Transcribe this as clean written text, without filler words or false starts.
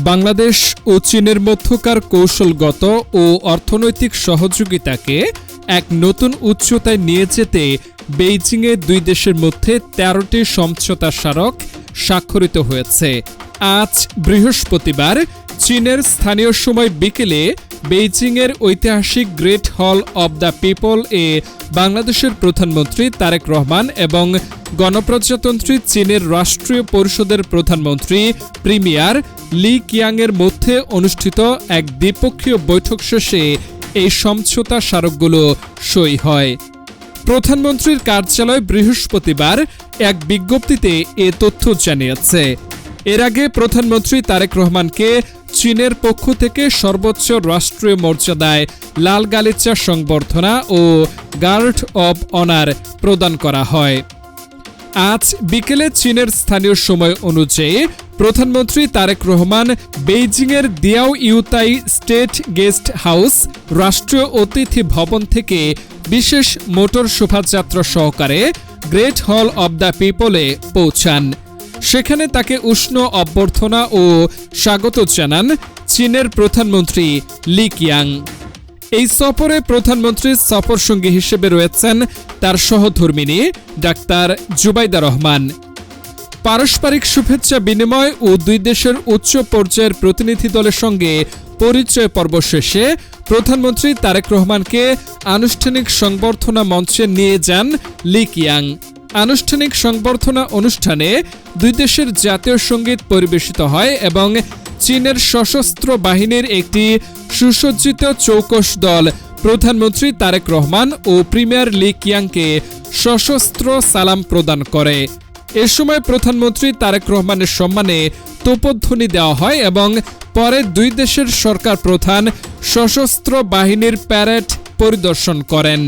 বাংলাদেশ ও চীনের মধ্যকার কৌশলগত ও অর্থনৈতিক সহযোগিতাকে এক নতুন উচ্চতায় নিয়ে যেতে বেইজিংয়ে দুই দেশের মধ্যে ১৩টি সমঝোতা স্মারক স্বাক্ষরিত হয়েছে। আজ বৃহস্পতিবার চীনের স্থানীয় সময় বিকেলে বেইজিংয়ের ঐতিহাসিক গ্রেট হল অব দ্য পিপল এ বাংলাদেশের প্রধানমন্ত্রী তারেক রহমান এবং গণপ্রজাতন্ত্রী চীনের রাষ্ট্রীয় পরিষদের প্রধানমন্ত্রী প্রিমিয়ার লি কিয়াংয়ের মধ্যে অনুষ্ঠিত এক দ্বিপক্ষীয় বৈঠক শেষে এই সমঝোতা স্মারকগুলো সই হয়। প্রধানমন্ত্রীর কার্যালয় বৃহস্পতিবার এক বিজ্ঞপ্তিতে এ তথ্য জানিয়েছে। এর আগে প্রধানমন্ত্রী তারেক রহমানকে চীনের পক্ষ থেকে সর্বোচ্চ রাষ্ট্রীয় মর্যাদায় লাল গালিচা সংবর্ধনা ও গার্ড অব অনার প্রদান করা হয়। আজ বিকেলে চীনের স্থানীয় সময় অনুযায়ী প্রধানমন্ত্রী তারেক রহমান বেইজিংয়ের দিয়াও ইউতাই স্টেট গেস্ট হাউস রাষ্ট্রীয় অতিথি ভবন থেকে বিশেষ মোটর শোভাযাত্রা সহকারে গ্রেট হল অব দ্য পিপলে পৌঁছান। সেখানে তাকে উষ্ণ অভ্যর্থনা ও স্বাগত জানান চীনের প্রধানমন্ত্রী লি কিয়াং। এই সফরে প্রধানমন্ত্রীর সফরসঙ্গী হিসেবে রয়েছেন তার সহধর্মিণী ডাক্তার জুবাইদা রহমান। পারস্পরিক শুভেচ্ছা বিনিময় ও দুই দেশের উচ্চ পর্যায়ের প্রতিনিধি দলের সঙ্গে পরিচয় পর্ব শেষে প্রধানমন্ত্রী তারেক রহমানকে আনুষ্ঠানিক সংবর্ধনা মঞ্চে নিয়ে যান লি কিয়াং। আনুষ্ঠানিক সংবর্ধনা অনুষ্ঠানে দুই দেশের জাতীয় সঙ্গীত পরিবেশিত হয় এবং চীনের সশস্ত্র বাহিনীর একটি সুসজ্জিত চৌকস দল প্রধানমন্ত্রী তারেক রহমান ও প্রিমিয়ার লি কিয়াংকে সশস্ত্র সালাম প্রদান করে। এ সময় প্রধানমন্ত্রী তারেক রহমানের সম্মানে তোপধ্বনি দেওয়া হয় এবং পরে দুই দেশের সরকার প্রধান সশস্ত্র বাহিনীর প্যারেড পরিদর্শন করেন।